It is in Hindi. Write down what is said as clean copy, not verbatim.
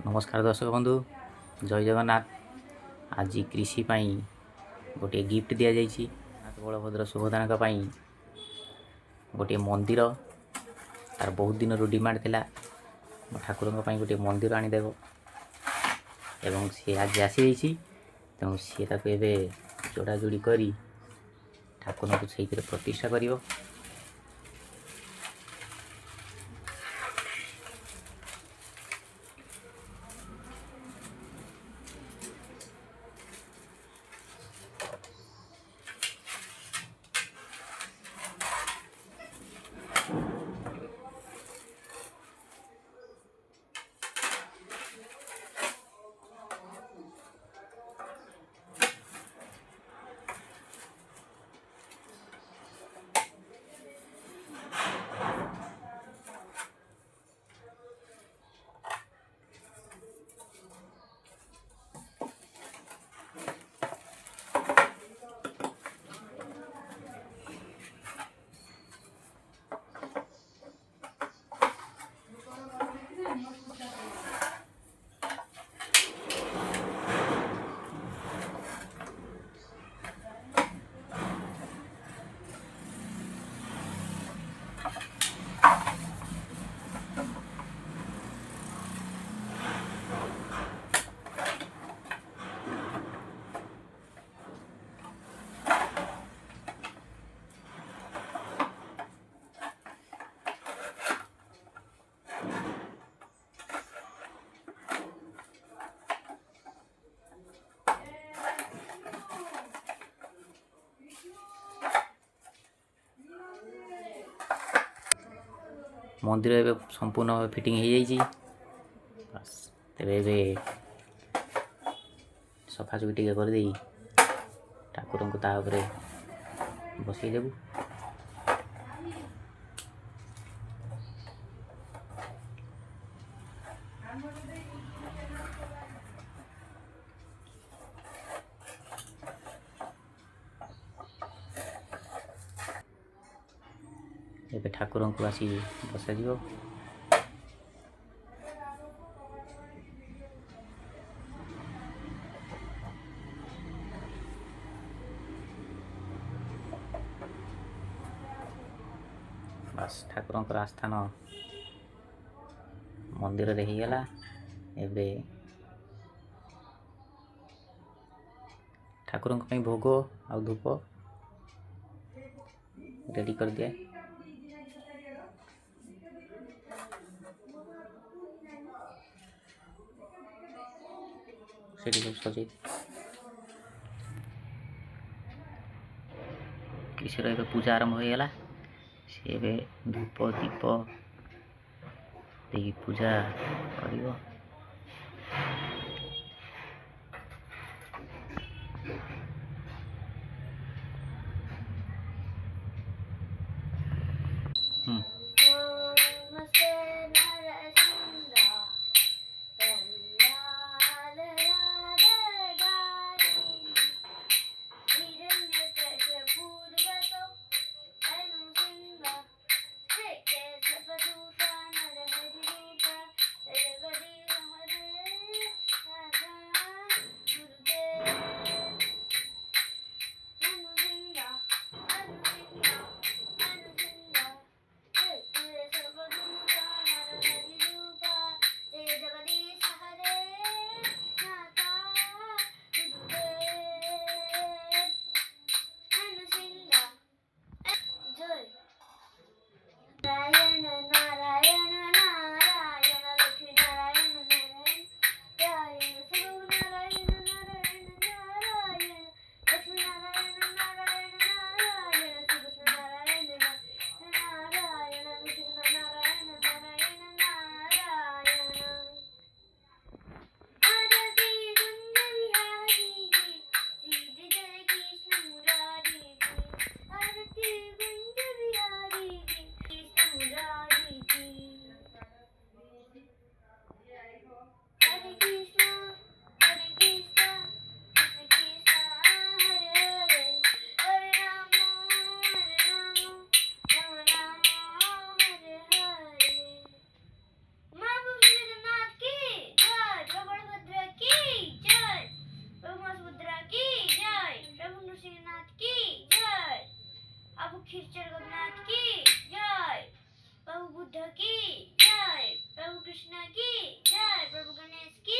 नमस्कार दर्शक बंधु, जय जगन्नाथ। आज कृषि पाई गोटे गिफ्ट दि जाइए। बलभद्र सुभद्रा गोटे मंदिर तार बहुत दिन डिमांड थिला ठाकुर गोटे मंदिर आनीदेव एवं सी आज आसी तेणु सी जोड़ाजोड़ी कर ठाकुर को से प्रतिष्ठा कर। मंदिर एवं संपूर्ण फिटिंग हो जाइए। बस तेरे सफासफी टे करदे ठाकुर को ताऊपर बसईदेबू। एबे ठाकुर को आसी बसाजी। बस ठाकुर आस्थान मंदिर रे गला। एबे ठाकुर भोग आ धूप रेडी कर दिए। सजे कृषि पूजा आरंभ हो गला। सी धूप दीप दे पूजा कर। खीरचंद रघुनाथ की जय, प्रभु बुद्ध की जय, प्रभु कृष्ण की जय, प्रभु गणेश की।